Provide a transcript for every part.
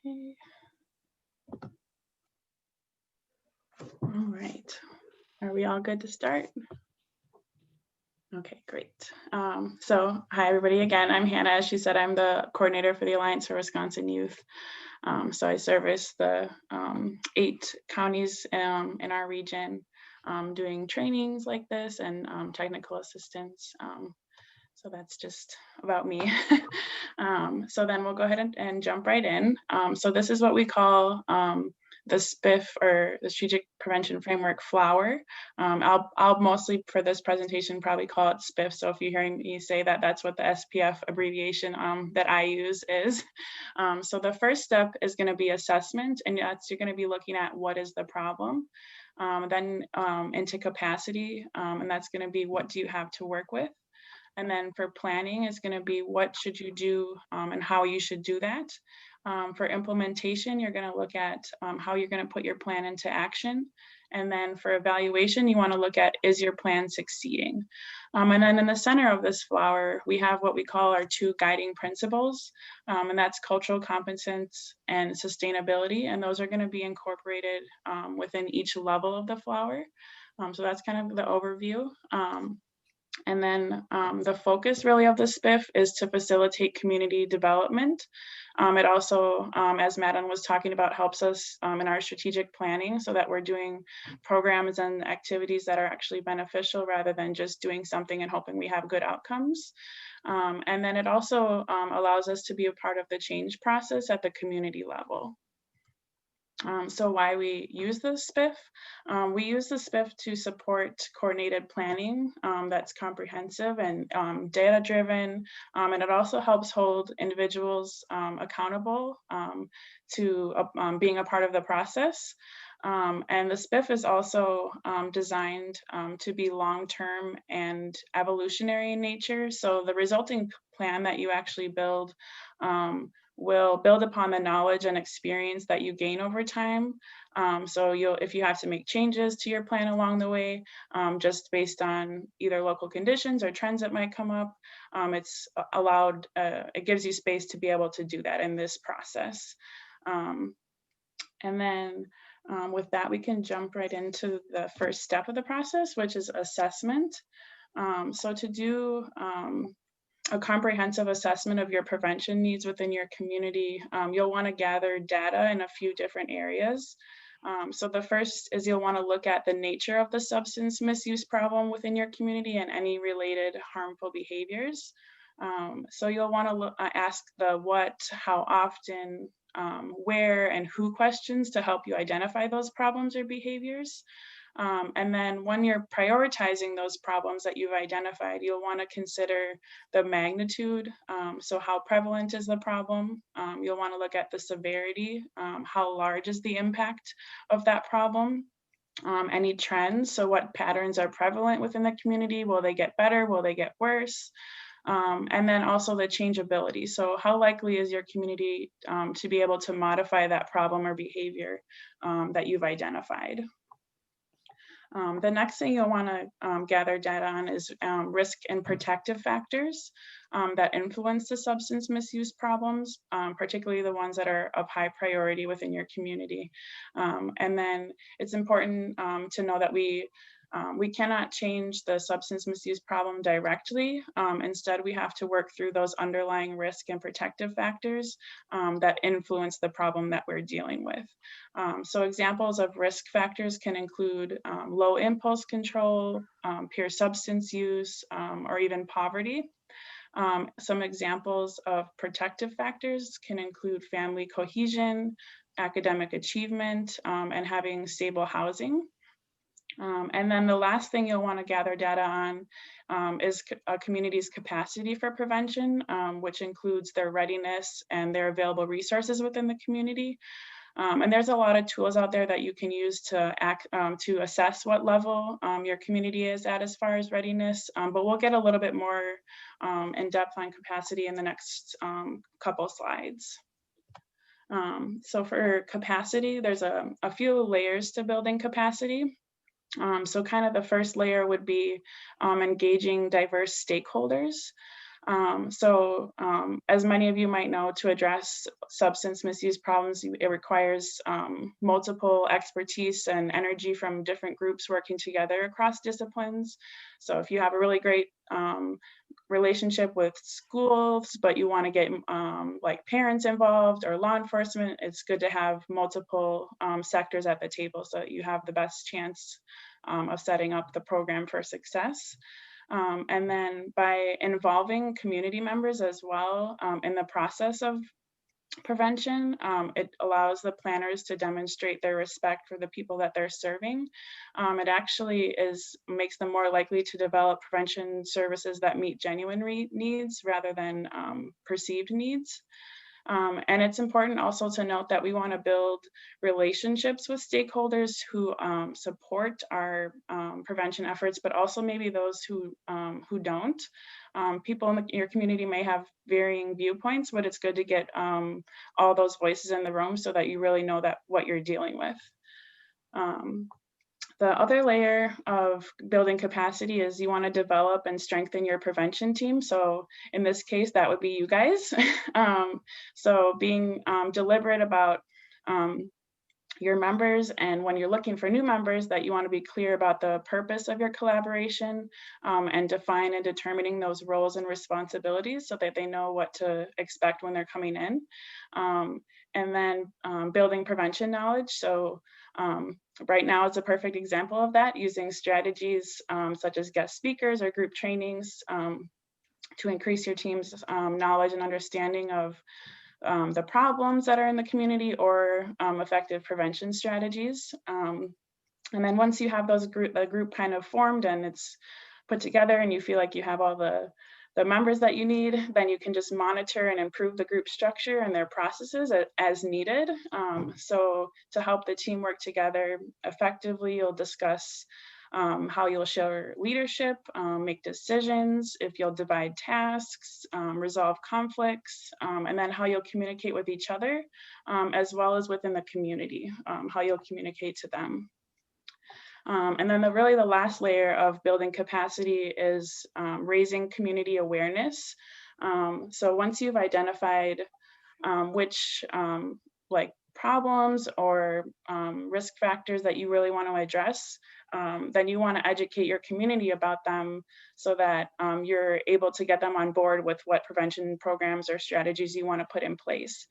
Okay. All right. Are we all good to start? Okay, great. So hi, everybody. Again, I'm Hannah. As she said, I'm the coordinator for the Alliance for Wisconsin Youth. So I service the 8 counties in our region, doing trainings like this and technical assistance. So that's just about me. So then we'll go ahead and jump right in. So this is what we call the SPF, or the Strategic Prevention Framework flower. I'll mostly for this presentation probably call it SPF. So if you're hearing me say that, that's what the SPF abbreviation that I use is. So the first step is going to be assessment, and that's you're going to be looking at what is the problem. Then into capacity, and that's going to be what do you have to work with. And then for planning is going to be what should you do and how you should do that. For implementation, you're going to look at how you're going to put your plan into action. And then for evaluation, you want to look at, is your plan succeeding? And then in the center of this flower, we have what we call our 2 guiding principles, and that's cultural competence and sustainability. And those are going to be incorporated within each level of the flower. So that's kind of the overview. And then the focus really of the SPF is to facilitate community development. It also, as Madeline was talking about, helps us in our strategic planning so that we're doing programs and activities that are actually beneficial rather than just doing something and hoping we have good outcomes. And then it also allows us to be a part of the change process at the community level. So why we use the SPF? We use the SPF to support coordinated planning that's comprehensive and data-driven, and it also helps hold individuals accountable to being a part of the process. And the SPF is also designed to be long-term and evolutionary in nature. So the resulting plan that you actually build will build upon the knowledge and experience that you gain over time. So if you have to make changes to your plan along the way, just based on either local conditions or trends that might come up, it's allowed, it gives you space to be able to do that in this process. And then with that, we can jump right into the first step of the process, which is assessment. So to do a comprehensive assessment of your prevention needs within your community, you'll want to gather data in a few different areas. So the first is you'll want to look at the nature of the substance misuse problem within your community and any related harmful behaviors. So you'll want to ask the what, how often, where, and who questions to help you identify those problems or behaviors. And then when you're prioritizing those problems that you've identified, you'll want to consider the magnitude. So how prevalent is the problem? You'll want to look at the severity. How large is the impact of that problem? Any trends? So what patterns are prevalent within the community? Will they get better? Will they get worse? And then also the changeability. So how likely is your community to be able to modify that problem or behavior that you've identified? The next thing you'll want to gather data on is risk and protective factors that influence the substance misuse problems, particularly the ones that are of high priority within your community. And then it's important to know that we cannot change the substance misuse problem directly. Instead, we have to work through those underlying risk and protective factors that influence the problem that we're dealing with. So examples of risk factors can include low impulse control, pure substance use, or even poverty. Some examples of protective factors can include family cohesion, academic achievement, and having stable housing. And then the last thing you'll want to gather data on is a community's capacity for prevention, which includes their readiness and their available resources within the community. And there's a lot of tools out there that you can use to assess what level your community is at as far as readiness, but we'll get a little bit more in depth on capacity in the next couple slides. So for capacity, there's a few layers to building capacity. So kind of the first layer would be engaging diverse stakeholders. As many of you might know, to address substance misuse problems, it requires multiple expertise and energy from different groups working together across disciplines. So if you have a really great relationship with schools, but you want to get like parents involved or law enforcement, it's good to have multiple sectors at the table so that you have the best chance of setting up the program for success. And then by involving community members as well in the process of prevention, it allows the planners to demonstrate their respect for the people that they're serving. It actually makes them more likely to develop prevention services that meet genuine needs rather than perceived needs. And it's important also to note that we want to build relationships with stakeholders who support our prevention efforts, but also maybe those who don't. People in your community may have varying viewpoints, but it's good to get all those voices in the room so that you really know that what you're dealing with. The other layer of building capacity is you want to develop and strengthen your prevention team. So in this case, that would be you guys. So being deliberate about your members, and when you're looking for new members, that you want to be clear about the purpose of your collaboration and define and determining those roles and responsibilities so that they know what to expect when they're coming in. And then building prevention knowledge. So right now it's a perfect example of that, using strategies such as guest speakers or group trainings to increase your team's knowledge and understanding of the problems that are in the community or effective prevention strategies. And then once you have the group kind of formed and it's put together and you feel like you have all the members that you need, then you can just monitor and improve the group structure and their processes as needed. So to help the team work together effectively, you'll discuss how you'll share leadership, make decisions, if you'll divide tasks, resolve conflicts, and then how you'll communicate with each other, as well as within the community, how you'll communicate to them. And then the last layer of building capacity is raising community awareness. So once you've identified which like problems or risk factors that you really want to address, then you want to educate your community about them so that you're able to get them on board with what prevention programs or strategies you want to put in place.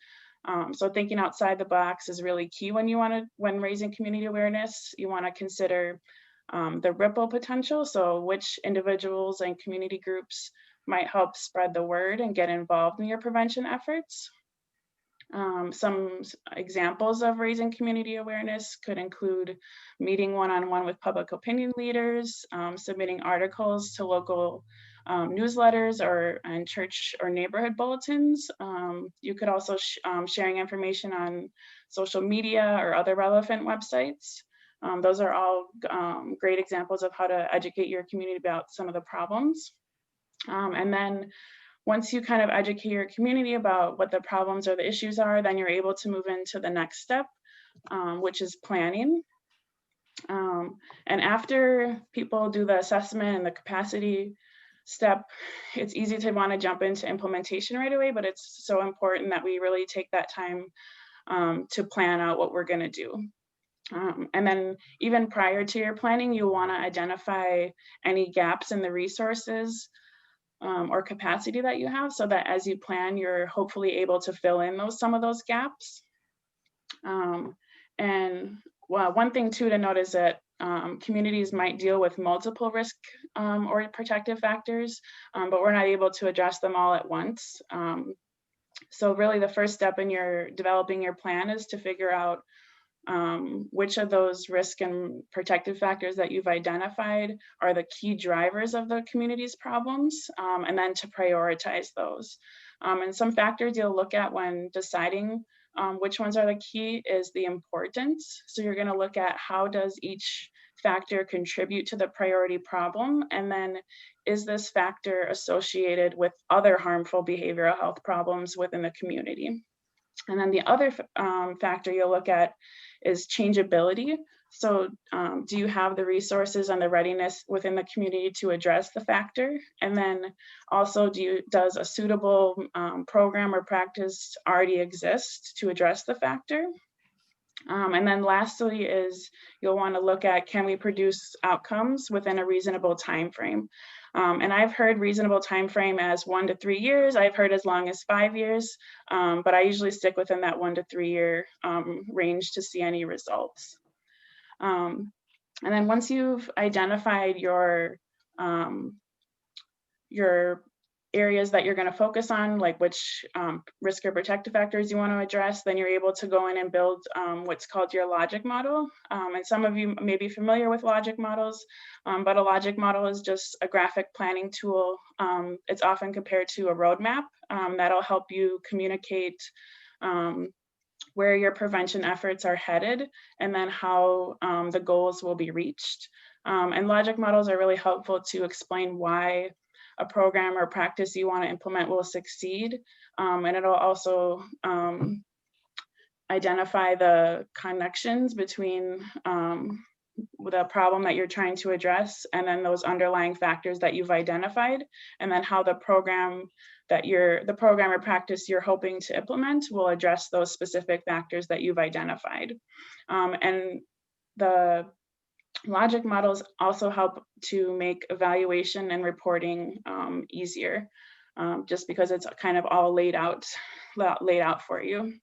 So thinking outside the box is really key when raising community awareness. You want to consider the ripple potential. So which individuals and community groups might help spread the word and get involved in your prevention efforts. Some examples of raising community awareness could include meeting one-on-one with public opinion leaders, submitting articles to local newsletters and church or neighborhood bulletins. You could also sharing information on social media or other relevant websites. Those are all great examples of how to educate your community about some of the problems. And then once you kind of educate your community about what the problems or the issues are, then you're able to move into the next step, which is planning. And after people do the assessment and the capacity step, it's easy to want to jump into implementation right away, but it's so important that we really take that time to plan out what we're going to do. And then even prior to your planning, you want to identify any gaps in the resources or capacity that you have, so that as you plan, you're hopefully able to fill in some of those gaps. And one thing too to note is that communities might deal with multiple risk or protective factors, but we're not able to address them all at once. So really the first step in developing your plan is to figure out which of those risk and protective factors that you've identified are the key drivers of the community's problems, and then to prioritize those. And some factors you'll look at when deciding which ones are the key is the importance. So you're going to look at how does each factor contribute to the priority problem, and then is this factor associated with other harmful behavioral health problems within the community. And then the other factor you'll look at is changeability. So do you have the resources and the readiness within the community to address the factor? And then also, does a suitable program or practice already exist to address the factor? And then lastly is you'll want to look at, can we produce outcomes within a reasonable time frame? And I've heard reasonable time frame as 1 to 3 years. I've heard as long as 5 years, but I usually stick within that 1 to 3 year range to see any results. And then once you've identified your areas that you're going to focus on, like which risk or protective factors you want to address, then you're able to go in and build what's called your logic model. And some of you may be familiar with logic models, but a logic model is just a graphic planning tool. It's often compared to a roadmap that'll help you communicate where your prevention efforts are headed, and then how the goals will be reached. And logic models are really helpful to explain why a program or practice you want to implement will succeed. And it'll also identify the connections between the problem that you're trying to address, and then those underlying factors that you've identified, and then how the program or practice you're hoping to implement will address those specific factors that you've identified. And the logic models also help to make evaluation and reporting easier, just because it's kind of all laid out for you.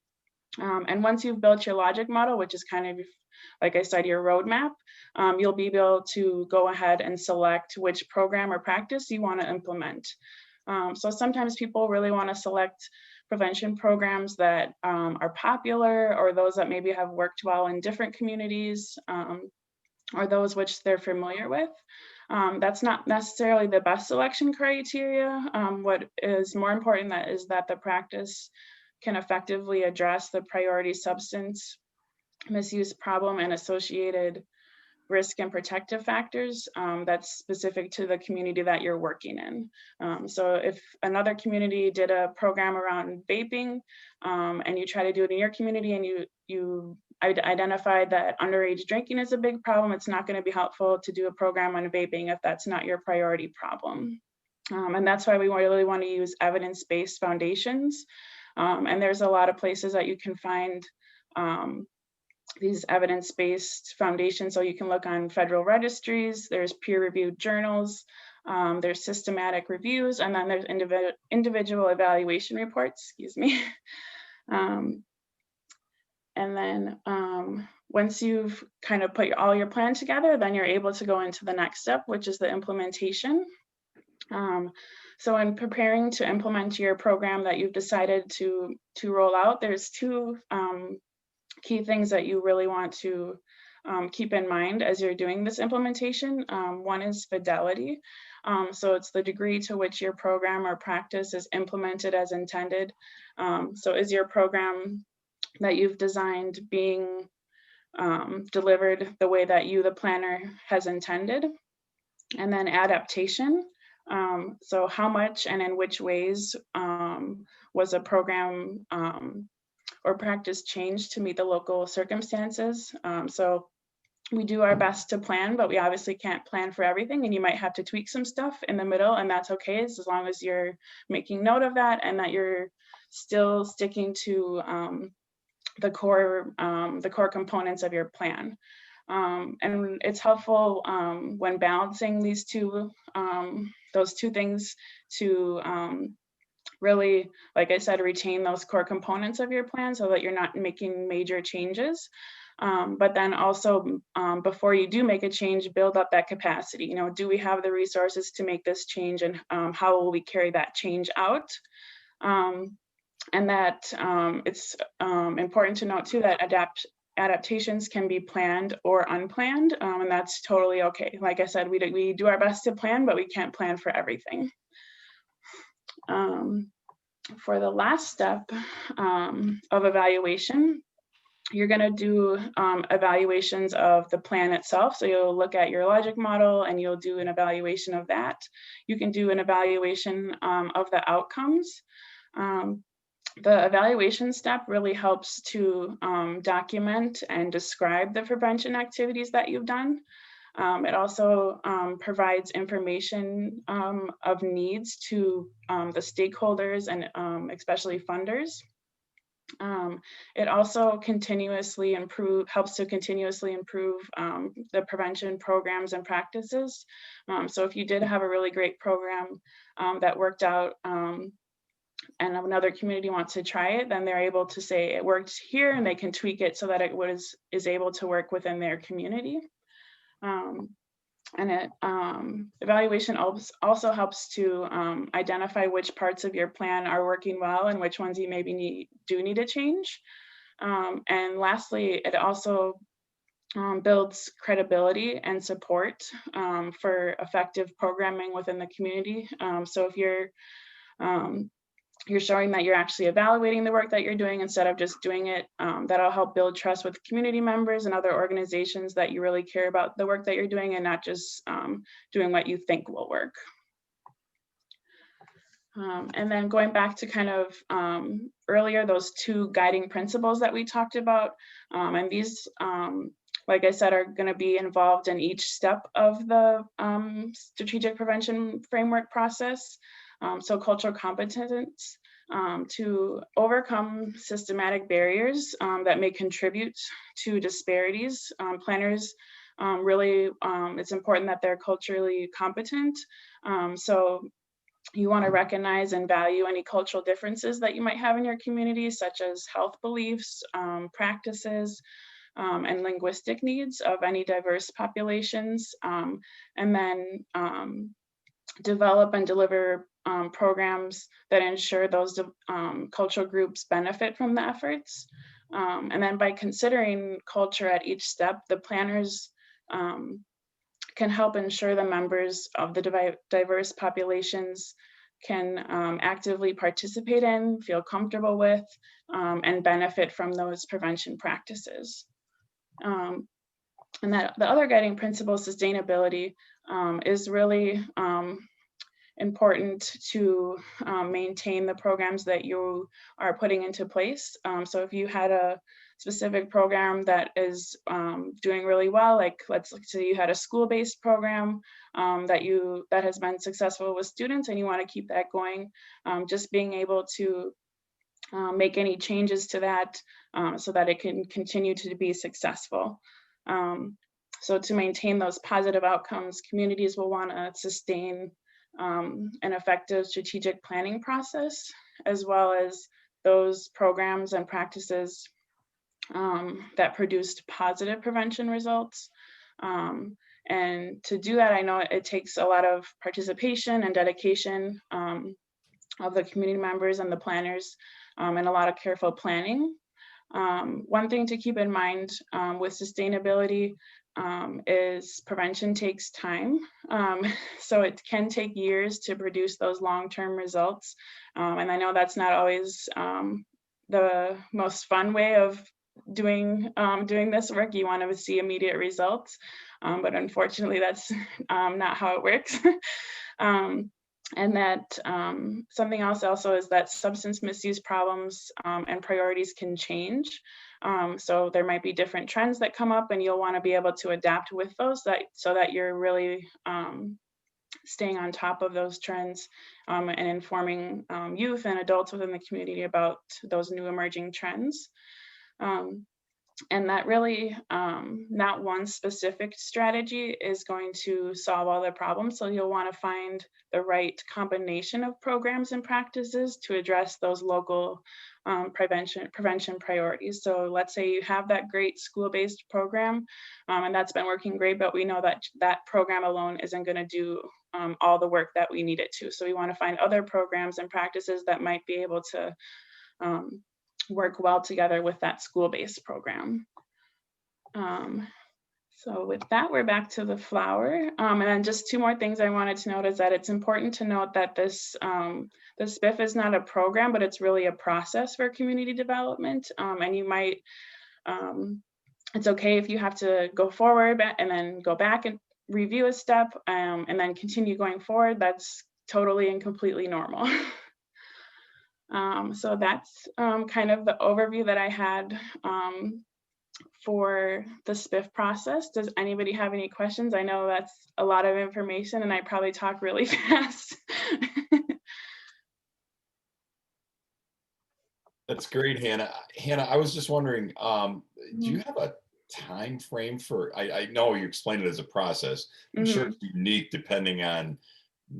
And once you've built your logic model, which is kind of, like I said, your roadmap, you'll be able to go ahead and select which program or practice you want to implement. So sometimes people really want to select prevention programs that are popular, or those that maybe have worked well in different communities, or those which they're familiar with. That's not necessarily the best selection criteria. What is more important is that the practice can effectively address the priority substance misuse problem and associated risk and protective factors that's specific to the community that you're working in. So if another community did a program around vaping, and you try to do it in your community, and you identified that underage drinking is a big problem, it's not going to be helpful to do a program on vaping if that's not your priority problem. And that's why we really want to use evidence-based foundations. And there's a lot of places that you can find these evidence-based foundations. So you can look on federal registries, there's peer-reviewed journals, there's systematic reviews, and then there's individual evaluation reports, excuse me. And then once you've kind of put all your plan together, then you're able to go into the next step, which is the implementation. So in preparing to implement your program that you've decided to roll out, there's two key things that you really want to keep in mind as you're doing this implementation. One is fidelity. So it's the degree to which your program or practice is implemented as intended. So is your program that you've designed being delivered the way that you, the planner, has intended? And then adaptation. So how much and in which ways was a program or practice changed to meet the local circumstances? So we do our best to plan, but we obviously can't plan for everything, and you might have to tweak some stuff in the middle, and that's okay, as long as you're making note of that and that you're still sticking to the core components of your plan. And it's helpful when balancing these those two things to really, like I said, retain those core components of your plan so that you're not making major changes. But then also, before you do make a change, build up that capacity. You know, do we have the resources to make this change, and how will we carry that change out? And that it's important to note too that adaptations can be planned or unplanned, and that's totally okay. Like I said, we do our best to plan, but we can't plan for everything. For the last step of evaluation, you're going to do evaluations of the plan itself. So you'll look at your logic model and you'll do an evaluation of that. You can do an evaluation of the outcomes. The evaluation step really helps to document and describe the prevention activities that you've done. It also provides information of needs to the stakeholders and especially funders. It also helps to continuously improve the prevention programs and practices. So if you did have a really great program that worked out and another community wants to try it, then they're able to say it worked here and they can tweak it so that it is able to work within their community. Evaluation also helps to identify which parts of your plan are working well and which ones you maybe do need to change. And lastly, it also builds credibility and support for effective programming within the community. So if you're showing that you're actually evaluating the work that you're doing instead of just doing it, that'll help build trust with community members and other organizations that you really care about the work that you're doing and not just doing what you think will work. And then going back to kind of earlier, those 2 guiding principles that we talked about, and these, like I said, are going to be involved in each step of the strategic prevention framework process. So cultural competence to overcome systematic barriers that may contribute to disparities. Planners really, it's important that they're culturally competent. So you want to recognize and value any cultural differences that you might have in your community, such as health beliefs, practices, and linguistic needs of any diverse populations, and then develop and deliver programs that ensure those cultural groups benefit from the efforts. And then by considering culture at each step, the planners can help ensure the members of the diverse populations can actively participate in, feel comfortable with, and benefit from those prevention practices. And that the other guiding principle, sustainability, is really important to maintain the programs that you are putting into place. So if you had a specific program that is doing really well, like let's say you had a school-based program that has been successful with students and you want to keep that going, just being able to make any changes to that so that it can continue to be successful. So to maintain those positive outcomes, communities will want to sustain an effective strategic planning process, as well as those programs and practices that produced positive prevention results. And to do that, I know it takes a lot of participation and dedication of the community members and the planners, and a lot of careful planning. One thing to keep in mind with sustainability is prevention takes time. So it can take years to produce those long-term results. And I know that's not always the most fun way of doing this work. You want to see immediate results, but unfortunately that's not how it works. And that something else also is that substance misuse problems and priorities can change. So there might be different trends that come up and you'll want to be able to adapt with those so that you're really staying on top of those trends and informing youth and adults within the community about those new emerging trends. And that really, not one specific strategy is going to solve all the problems. So you'll want to find the right combination of programs and practices to address those local prevention priorities. So let's say you have that great school-based program and that's been working great, but we know that that program alone isn't going to do all the work that we need it to. So we want to find other programs and practices that might be able to work well together with that school-based program. So with that, we're back to the flower. And then just 2 more things I wanted to note is that it's important to note that this the SPF is not a program, but it's really a process for community development. And you might, it's okay if you have to go forward and then go back and review a step and then continue going forward. That's totally and completely normal. So that's kind of the overview that I had for the SPIF process. Does anybody have any questions? I know that's a lot of information and I probably talk really fast. That's great, Hannah. Hannah, I was just wondering, do you Mhm. have a time frame for, I know you explained it as a process. I'm sure Mhm. it's unique depending on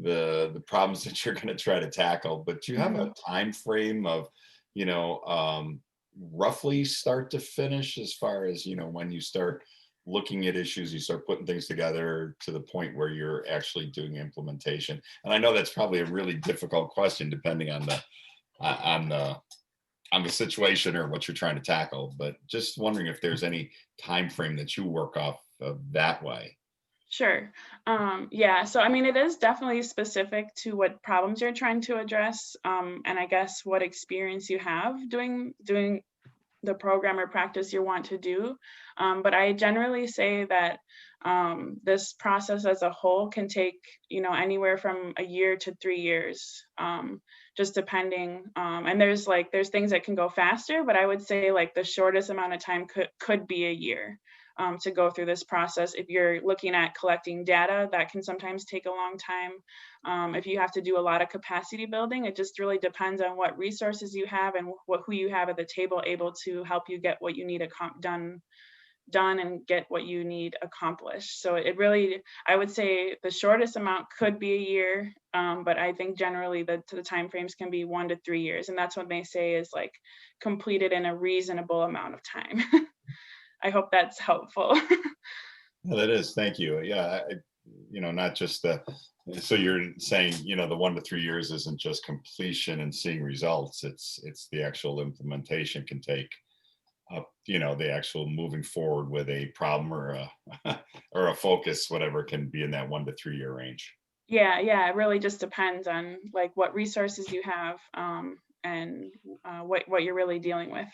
the problems that you're going to try to tackle, but do you have a Mhm. time frame of, you know, roughly start to finish as far as, when you start looking at issues, you start putting things together to the point where you're actually doing implementation? And I know that's probably a really difficult question depending on on the on the situation or what you're trying to tackle, but just wondering if there's any time frame that you work off of that way. Sure. Yeah, so I mean, it is definitely specific to what problems you're trying to address, and I guess what experience you have doing the program or practice you want to do. But I generally say that this process as a whole can take, anywhere from a year to 3 years, just depending. And there's things that can go faster, but I would say like the shortest amount of time could be a year. To go through this process. If you're looking at collecting data, that can sometimes take a long time. If you have to do a lot of capacity building, it just really depends on what resources you have and who you have at the table able to help you get what you need done and get what you need accomplished. So it really, I would say the shortest amount could be a year, but I think generally the timeframes can be 1 to 3 years, and that's what they say is like completed in a reasonable amount of time. I hope that's helpful. No, that is, thank you. Yeah, not just the, so you're saying, the 1 to 3 years isn't just completion and seeing results. It's the actual implementation can take up, the actual moving forward with a problem or a or a focus, whatever can be in that 1 to 3 year range. Yeah, yeah, it really just depends on like what resources you have, and what you're really dealing with.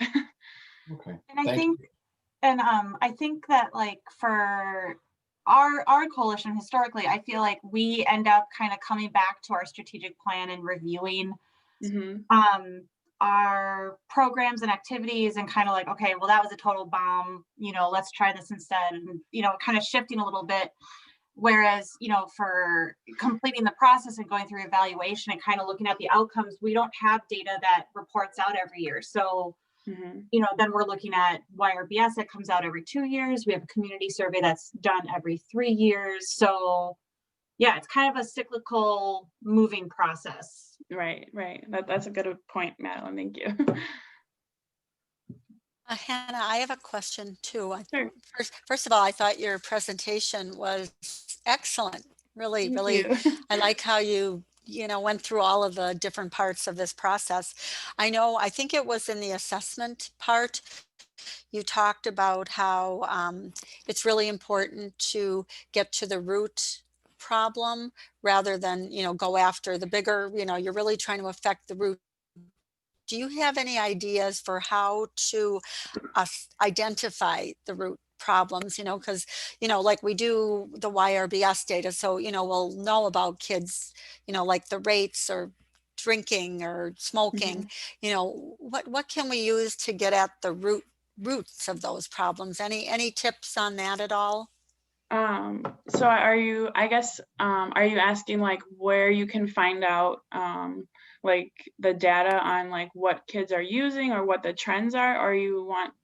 Okay, And I thank think you. I think that like for our coalition historically, I feel like we end up kind of coming back to our strategic plan and reviewing Hmm. um our programs and activities and kind of like, okay, well that was a total bomb, let's try this instead, and kind of shifting a little bit. Whereas, for completing the process and going through evaluation and kind of looking at the outcomes, we don't have data that reports out every year. So Hmm. then we're looking at YRBS that comes out every 2 years. We have a community survey that's done every 3 years. So yeah, it's kind of a cyclical moving process. Right, right. That's a good point, Madeline. Thank you. Hannah, I have a question too. Sure. First of all, I thought your presentation was excellent. Really, Thank really, you. I like how you went through all of the different parts of this process. I think it was in the assessment part, you talked about how it's really important to get to the root problem rather than, go after the bigger, you're really trying to affect the root. Do you have any ideas for how to us identify the root problems, because like we do the YRBS data, so we'll know about kids, like the rates or drinking or smoking. Mhm. What can we use to get at the roots of those problems? Any tips on that at all? So I guess, are you asking like where you can find out like the data on like what kids are using or what the trends are, or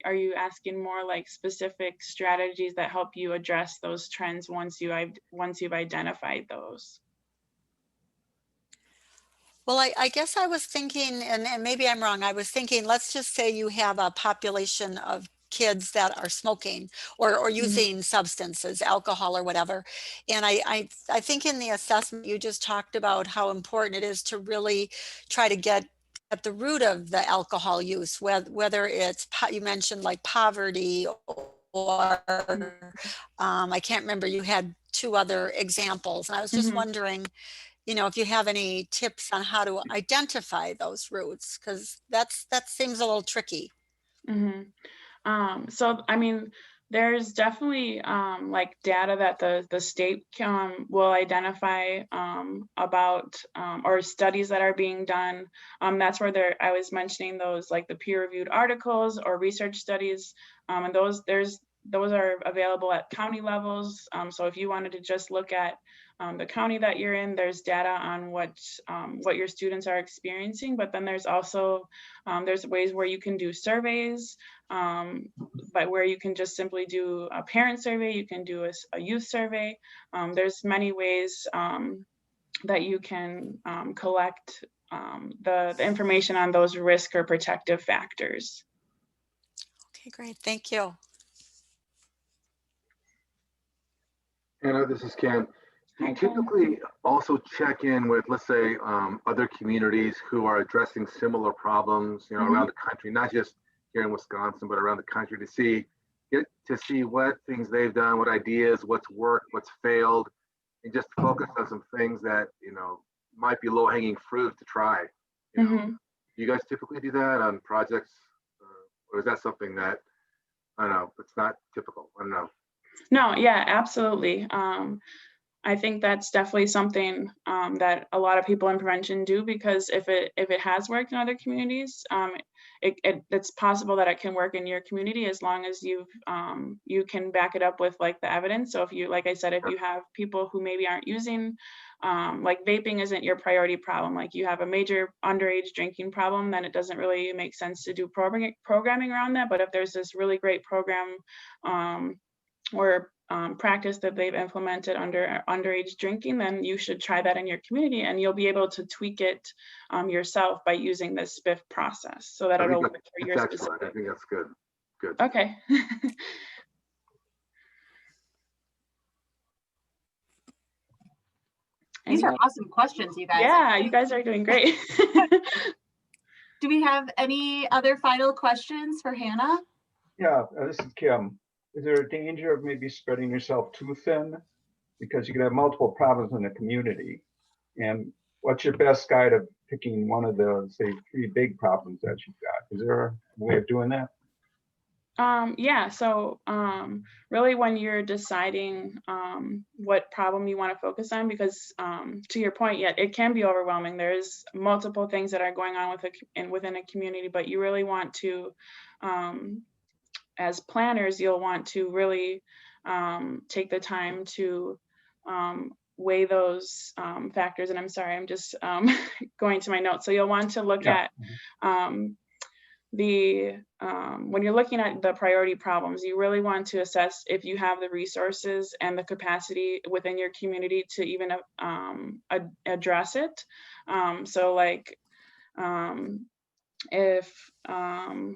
are you asking more like specific strategies that help you address those trends once you've identified those? Well, I guess I was thinking, and maybe I'm wrong, I was thinking, let's just say you have a population of kids that are smoking or Mhm. using substances, alcohol or whatever. And I think in the assessment, you just talked about how important it is to really try to get at the root of the alcohol use, whether it's, you mentioned like poverty or I can't remember, you had two other examples. And I was just Mhm. wondering, if you have any tips on how to identify those roots, because that seems a little tricky. Mhm. So, I mean, There's definitely like data that the state will identify about or studies that are being done. That's where I was mentioning those, like the peer-reviewed articles or research studies, and those are available at county levels. So if you wanted to just look at the county that you're in, there's data on what your students are experiencing, but then there's also there's ways where you can do surveys, but where you can just simply do a parent survey, you can do a youth survey. There's many ways that you can collect the information on those risk or protective factors. Okay, great. Thank you. Anna, this is Ken. Do you Hi, Ken. typically also check in with, let's say, other communities who are addressing similar problems, around the country, not just here in Wisconsin, but around the country, get to see what things they've done, what ideas, what's worked, what's failed, and just focus on some things that, might be low-hanging fruit to try. Do you guys typically do that on projects, or is that something that, I don't know, it's not typical? I don't know. No, yeah, absolutely. I think that's definitely something that a lot of people in prevention do, because if it has worked in other communities, it's possible that it can work in your community as long as you can back it up with like the evidence. So if you, like I said, if you have people who maybe aren't using, like vaping isn't your priority problem, like you have a major underage drinking problem, then it doesn't really make sense to do programming around that. But if there's this really great program or practice that they've implemented under underage drinking, then you should try that in your community, and you'll be able to tweak it yourself by using the SPF process, so that it'll work for your specific. I think that's good. Good. Okay. These are awesome questions, you guys. Yeah, you guys are doing great. Do we have any other final questions for Hannah? Yeah, this is Kim. Is there a danger of maybe spreading yourself too thin? Because you could have multiple problems in the community. And what's your best guide of picking one of the, say, 3 big problems that you've got? Is there a way of doing that? Yeah, so really when you're deciding what problem you want to focus on, because to your point, yeah, it can be overwhelming. There's multiple things that are going on within a community, but you really want to, as planners, you'll want to really take the time to weigh those factors. And I'm sorry, I'm just going to my notes. So you'll want to look at when you're looking at the priority problems, you really want to assess if you have the resources and the capacity within your community to even address it. So like if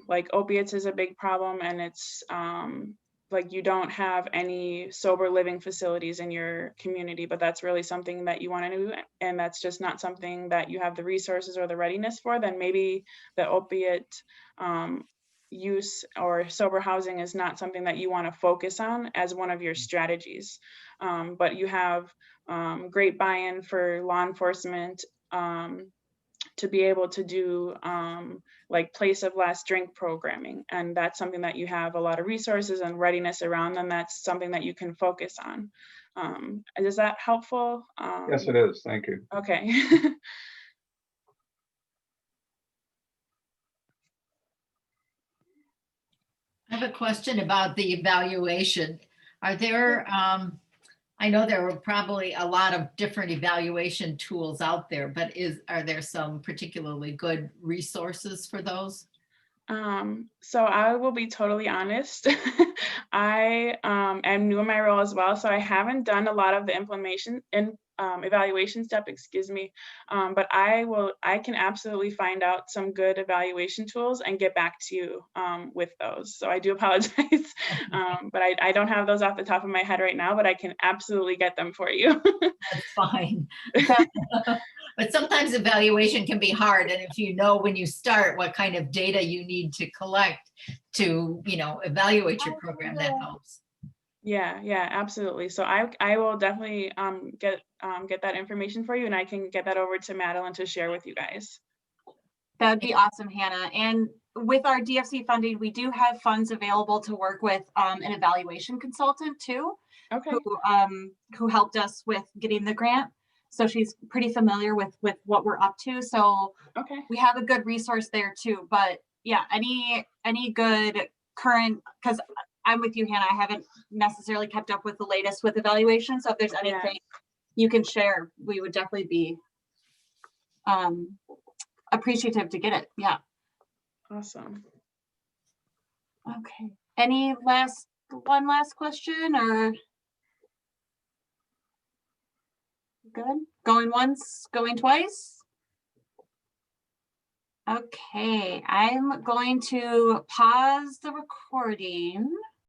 like opiates is a big problem, and it's like you don't have any sober living facilities in your community, but that's really something that you want to do, and that's just not something that you have the resources or the readiness for, then maybe the opiate use or sober housing is not something that you want to focus on as one of your strategies. But you have great buy-in for law enforcement to be able to do like place of last drink programming. And that's something that you have a lot of resources and readiness around, and that's something that you can focus on. Is that helpful? Yes, it is. Thank you. Okay. I have a question about the evaluation. Are there, I know there are probably a lot of different evaluation tools out there, but are there some particularly good resources for those? So I will be totally honest. I am new in my role as well, so I haven't done a lot of the evaluation step, excuse me. But I can absolutely find out some good evaluation tools and get back to you with those. So I do apologize, but I don't have those off the top of my head right now, but I can absolutely get them for you. That's fine. But sometimes evaluation can be hard. And if you know when you start what kind of data you need to collect to, evaluate your program, that helps. Yeah, absolutely. So I will definitely get that information for you, and I can get that over to Madeline to share with you guys. That would be awesome, Hannah. And with our DFC funding, we do have funds available to work with an evaluation consultant too, Okay, who helped us with getting the grant. So she's pretty familiar with what we're up to. So okay, we have a good resource there too. But yeah, any good current, because I'm with you, Hannah, I haven't necessarily kept up with the latest with evaluation. So if there's anything you can share, we would definitely be appreciative to get it. Yeah. awesome. Okay. Any one last question or good? Going once, going twice? Okay, I'm going to pause the recording.